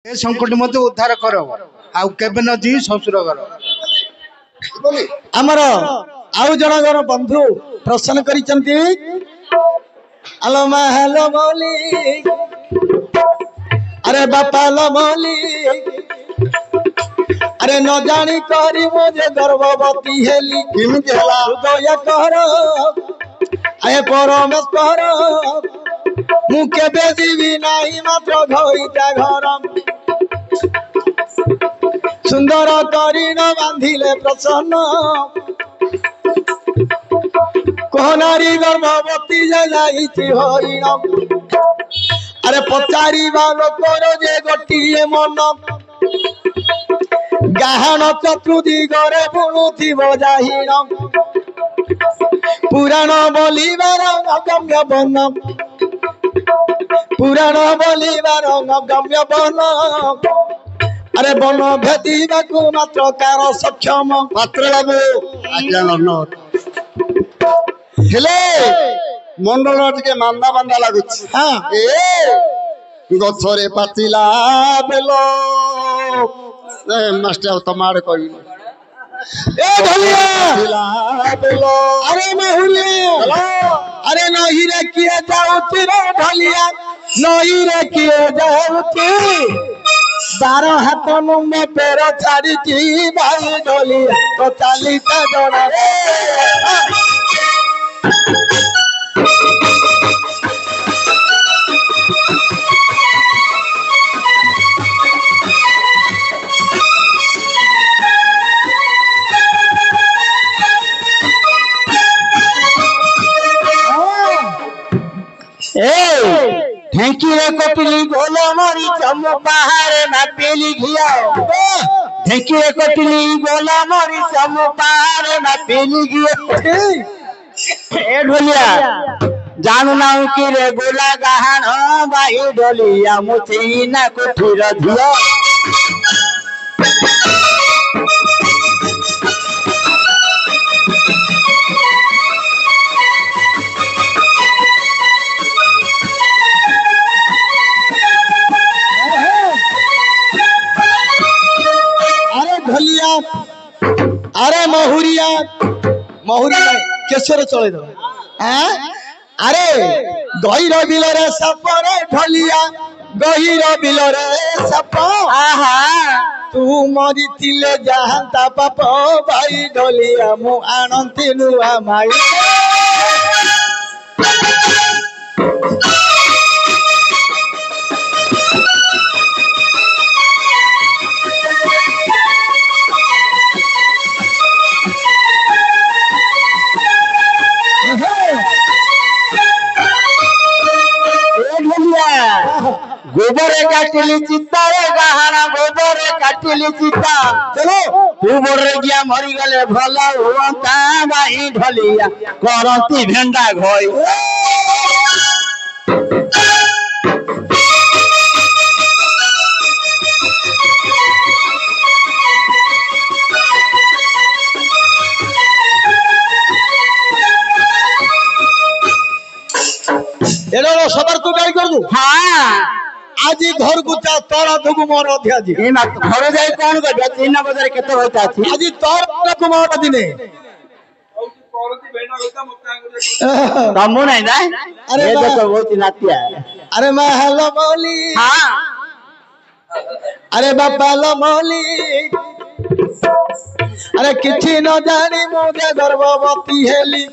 ए संकट मत उद्धार कर आउ केबे न जी ससुर घर आमर आउ जन बंधु प्रश्न करिसंती हेलो मा हेलो मौली अरे बापा लो मौली अरे न जानी करी मुझे गर्भवती हेली किमिति हला हृदय कहर आए परमेश्वर मु केबे जीवी नाही मात्र घईटा घर सुंदर करी न बांधिले प्रसन्न कहनारी गर्भवती जाइछि हरिण अरे पचारी लोकर जे गोटिए मन गाहन चतुर्दिगरे बुणुथिब जाहिण पुराण बोलिबार अगम्य बन पुराण बोलिबार अगम्य बन अरे बन भेदिबाकु मात्र कार सक्षम पात्र बाबू आज्ञा हेले मंडल टिके मांदा मांदा लागुछि हां ए गछरे पाचिला बेलो ए मास्टर तमाड़ कहि ए ढलिया पाचिला बेलो अरे माहुलिया अरे नहीं रे किए जाउती रे ढलिया नहीं रे किए जाउती 12 हाथ में पेड़ छाड़ी जी भाई ढलिया तो 40 जणा रे ढेंकी रे कोपिली गोला मारी चम पहाड़े ना पेली घिया ढेंकी रे कोपिली गोला मारी चम पहाड़े ना पेली घिया ए ढोलिया जानू ना कि रे गोला गहन बाई ढोलिया मुछी ना कोठीर धिया अरे महुरिया महुरिया केसर चले दो अरे गहिर बिलरे सपरे ढलिया गहिर बिलरे सप आहा तू मरी थिले जहांता पाप भाई ढलिया मु आनंती नुआ माई गोबर काटिली चित्ता रे गहना गोबर काटिली चित्ता चलो गोबर गया मरी गले भला हुआंता भाई ढलिया करंती भेंडा घई एडो सबर को गाई कर दू हां आज घर को जा तोरा दुगु मोर अध्या जी ए मत घर जाई कोन कर 3 बजे केते होता अछि आज तोरा को मोर दिने तमु नहीं ना अरे देखो बहुत नातिया अरे मैं हेलो मौली हां अरे बापा लो मौली अरे किछि न जानी मोगे गर्भवती हेली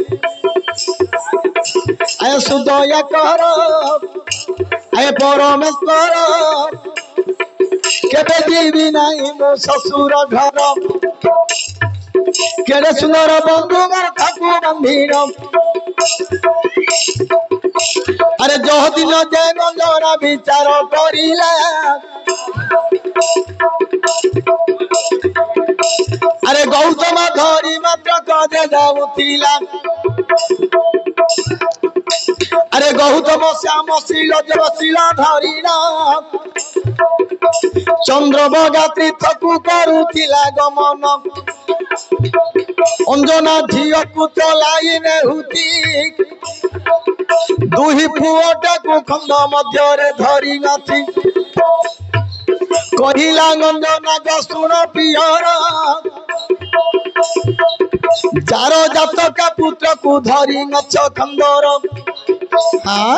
आय सुदया कर आय परमेश्वर केबे जीवी नाही मो ससुर घर केड़े सुंदर बंधु घर ठाकु बंधीर अरे जो दिन जय गंजरा विचार करिला अरे गौतम धरी मात्र कजे जाउथिला अरे गौतम श्याम शील जलशीला धरीला चंद्रभगा तीर्थकु करुथिला गमन अंजना झियो को चलाई नेहुती दुही पुओटा को खंड मध्य रे धरी गाथी कहिला गंज नाग सुन पियर जार जातक पुत्र को धरी गछ खंदर हाँ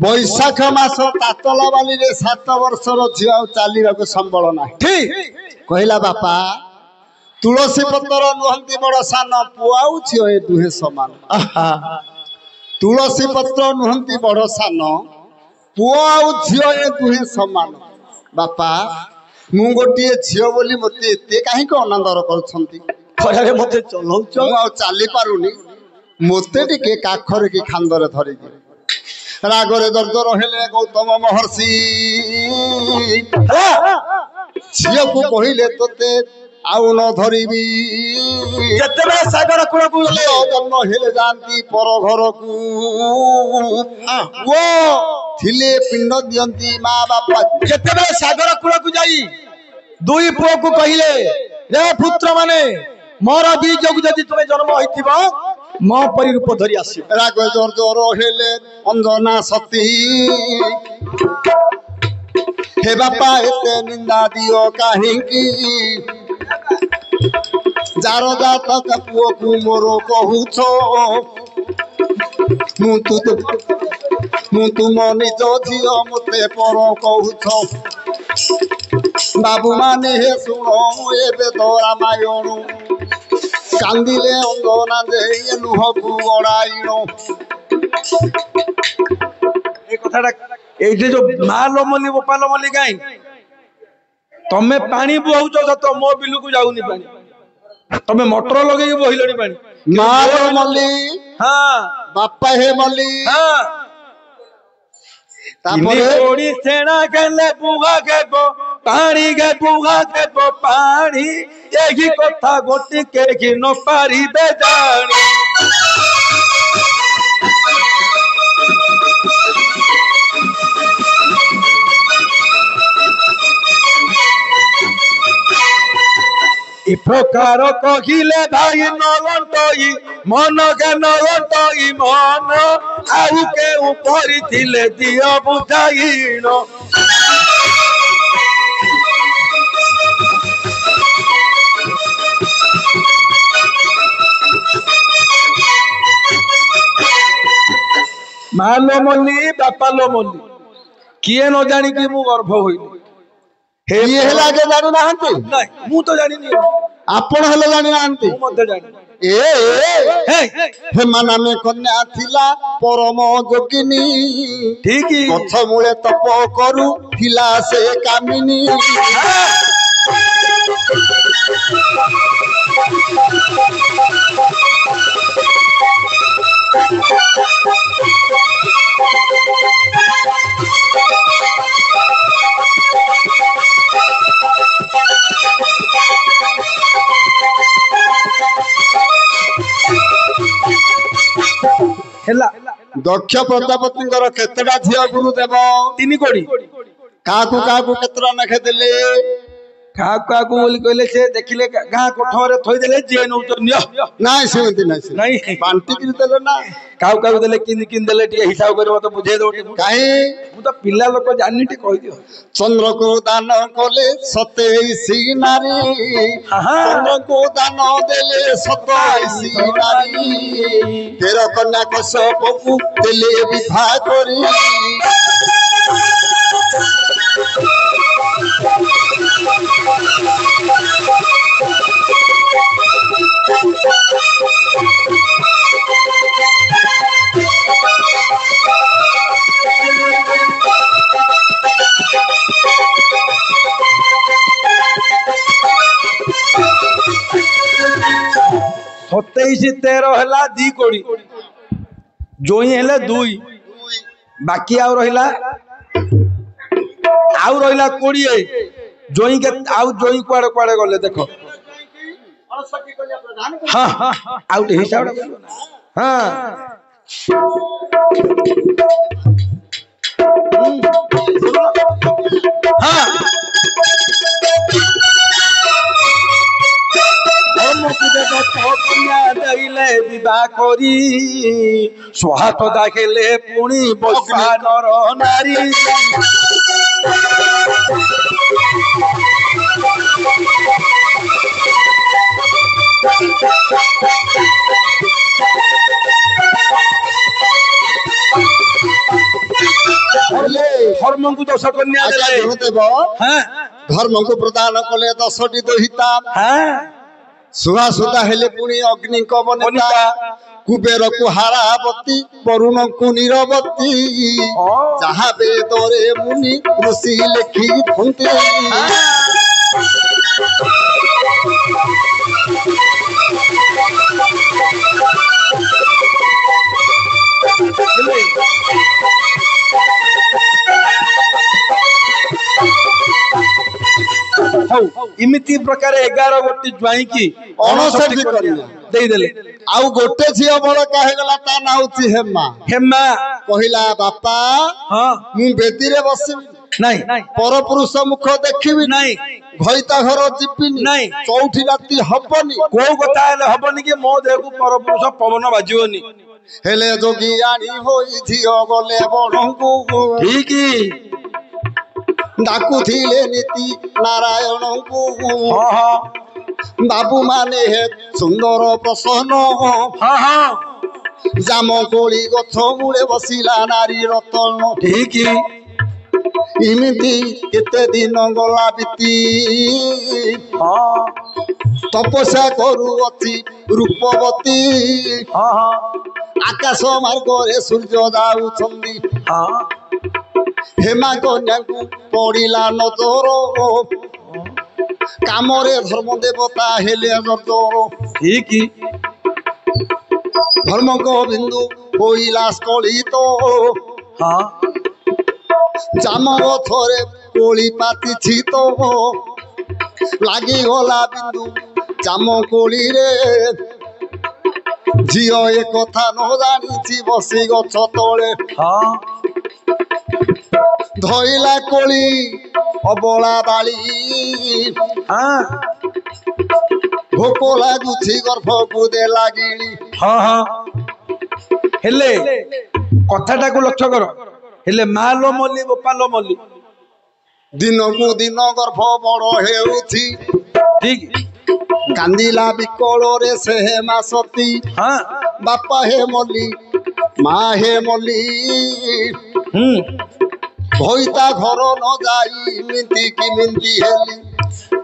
बैशाख मास तातला बाली रे 7 वर्षर झियो चलवा को संबल ना ठीक कहला बापा तुलसी पत्र नुहंती बड़ सान पुआ झियो ए दुहे समान तुलसी पत्र नुहंती बड़ सान पुआ झियो ए दुहे समान बापा मु गोटे झियो बोली मते एते काहे को अनादर करछंती खरारे मते चलौच मु आ चाली पारुनी मते टिके काखरे की खांदरे धरि रागरे दर्द हेले गौतम महर्षि झियो को कहिले तोते आउ न धरिबी केतबे सागर कुळ को झियो जन्म हेले जानती पर घर को वो थिले पिंड दियंती मां बापा केतबे सागर कुळ को जाई दुई पुओ को कहिले रे पुत्र माने मोर बीज को जदि तुमे जन्म होइथिबो मो परि रूप धरि आसी राग जोर हेले अंजना सती हे बापा एते निंदा दियो काहेकि जार जातक पुओ को मोरो कहूछो मु तुम निज झियो मते पर कहूछो बाबू माने हे सुनो एबे तो रामायण कांदिले अंगना दे लुह को गड़ाइनो ए कथाटा एठी जो मालो मली गोपाल मली गाई तमे पानी बुहउछ त मो बिलु को जाउनी पानी तमे मोटर लगेई बहिलणी पानी मारो मल्ली हां बापा हे मल्ली हां तापरे कोड़ी सेना गले बुगा के गो पानी के बुगा के गो पानी एही कथा गोटी के कि न पारी बे जानी इ प्रकार कहिले भाई नलंटई मन के नलंटई मन आउ के ऊपर थिले दियो बुझाइनो मालो मल्ली बापालो मल्ली किए न जानी कि मु गर्भ होइनी हे ये हला के जानु नाहंती नहीं मु तो जानी नहीं आपण हला जानि नाहंती मु मते जानी ए हे माना में कन्या थिला परम जोगिनी ठीक ही गछ मूले तप करू थिला से कामिनी हेला दक्ष प्रजापति केतटा झियो गुरुदेव 3 कोड़ी काकू केतरा नखे देले काकू बोली कहले से देखिले गां कोठरे थोई देले जे नौ तो नियो नाइ सेमति नहीं बांटी कि देले ना काकू देले किन देले टी हिसाब करे मत बुझे दो काहे मु तो पिल्ला लोक जानि टी कहि दियो चंद्र को दान कोले 27 नारी चंद्र को दान देले 27 नारी तेरा कन्या कश्यप को देले विवाह करी सत्ताईस 13 हला 2 कोड़ी जोई हेले 2 बाकी आउ रहिला 20 जोई के आउ जोई कुआडे कुआडे गले देखो हां आउट हिसाब हां हां विवाह करी स्वाहात दाखेले पुणी बसा नर नारी धर्म को 10 कन्या देले गुरुदेव हां धर्म को प्रदान कले 10टी दोहिता हां सुहा सुधा हेले पुणी अग्नि को बनिता कुबेर को हारावती वरुण को नीरवती जहाँ वेदरे मुनि ऋषि लिखी थंती इमिति प्रकार 11 गोटी ज्वाई की 59 कन्या दे देले आउ गोटे झियो बड़ काहेगला ता ना होची हेमा हेमा कहिला बापा हां मु बेदी रे बसिबी नहीं पर पुरुष मुख देखिबी नहीं घइता घर जिबिनी नहीं चौठी राती हबनी को कथा हेले हबनी कि मो देह को पर पुरुष पवन बाजियोनी हेले जोगी आनी होई झियो गले बणंगु ठीक डाकुथिले नीति नारायणंगु हां हां बाबू माने हे सुंदर प्रसन्न हां हां जाम कोली गछ मूले बसिला नारी रतन ठीक इमिति केते दिन गला बीती हां तपस्या करू अछि रूपवती हां हां आकाश मार्ग रे सूर्य जाउछंदी हां हेमा कन्या को पड़िला नजर कामरे धर्म देवता हेले नजर ठीक धर्म गोविंदु होइला स्खलित हां जामर थरे कोली पाती छित लागी गला बिंदु जाम कोली रे झियो ए कथा न जानी बसी गछ तले हां धइला कोली अबला बाली हां भोक लागुछि गर्भ को दे लागिली हां हां हेले कथाटा को लक्ष्य करो हेले मालो मल्ली गोपालो मल्ली दिन को दिन गर्भ बड़ हेउछि ठीक कांदिला बिकल रे से हेमा सती हां बापा हे मल्ली माँ हे मल्ली भईता घर न जाई मिंती की मिंती हेली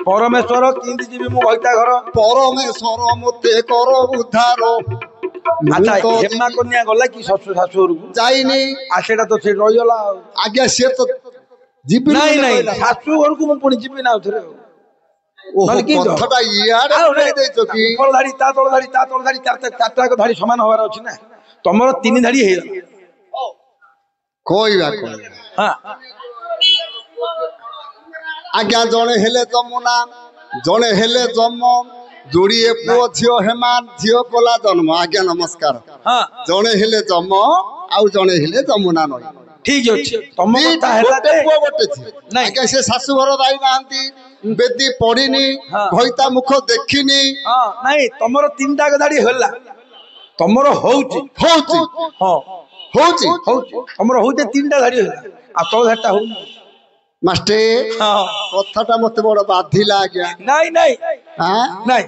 परमेश्वर किंदी जीवी मु भईता घर परमेश्वर मते कर उद्धार अच्छा हेमा कन्या गला कि ससुर शाशुर को जाइनी आ सेटा तो से रही गला आज्ञा से तो जीवी नहीं नहीं शाशु घर को मु पुनी जीवी ना उथरे ओहो कथटा इयाडे नहीं देछो कि ऊपर धाड़ी ता तळ धाड़ी चारटा को धाड़ी समान होवार अछि ना तमरो 3 धाड़ी हे कोई बात नहीं हां आज्ञा जने हेले जमुना जने हेले जम जोड़िए पुओ झियो हेमान झियो कोला जन्म आज्ञा नमस्कार हां जने हेले जम आउ जने हेले जमुना नई ठीक अछि तम कथा हेला गोटे पुओ गोटे झियो नहीं आज्ञा से सासु घर जाई नांती बेदी पड़ीनी हाँ। भईता मुख देखिनी हां नहीं तमरो 3टा गदाड़ी होला तमरो होउची होउची हां होउची होउची तमरो होउते 3टा धाड़ी होला आ तो धाटा हो मास्टर हां कथाटा मते बड़ बाधिला आज्ञा नहीं नहीं हां नहीं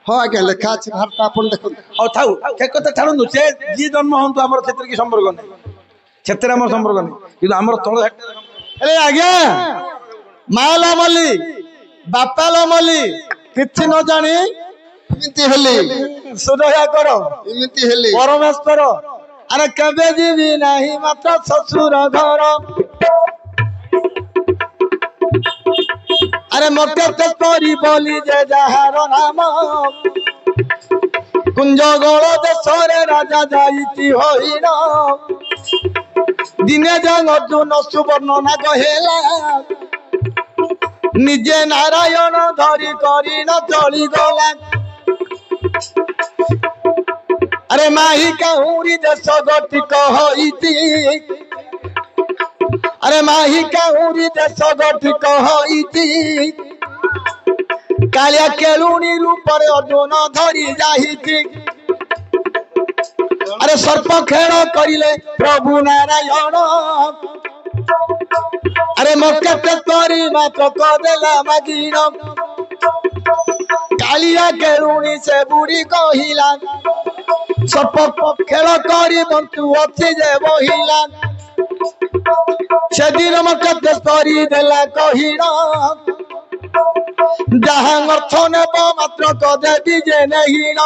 हां आज्ञा लेखा अछि भारत आपण देखो और थाउ के कथा छाड़ू से जी जन्म हंतु हमर क्षेत्र की संपर्क नहीं क्षेत्र हमर संपर्क नहीं कि हमर तळ अरे आज्ञा माला मल्ली बापाला मल्ली किछि न जानी इमिति हेली सुदया करो इमिति हेली परमेश्वर अरे कबे जीवी नहीं मात्र ससुर घर अरे मते ते तोरी बोली जे जहार नाम कुंज गळ देशरे राजा जाईती होइना दिने जंग अर्जुन सुवर्ण ना कहेला निजे नारायण धरी करी न चली गला अरे माही काहुरी देश गति कहईती अरे माही काहुरी देश गति कहईती कालिया केलुनी रूपर अर्जुन धरी जाहिती अरे सर्प खेल करिले प्रभु नारायण अरे मक्के तोरी मात्र कदेला मागिन कालिया केलुनी से बुढ़ी कहिला सर्प खेल करी बंतु अच्छी जे बहिला সেদিন আমাকে করি দেলা কহিল যাহা অর্থ নেব মাত্র কদে যে নেহিল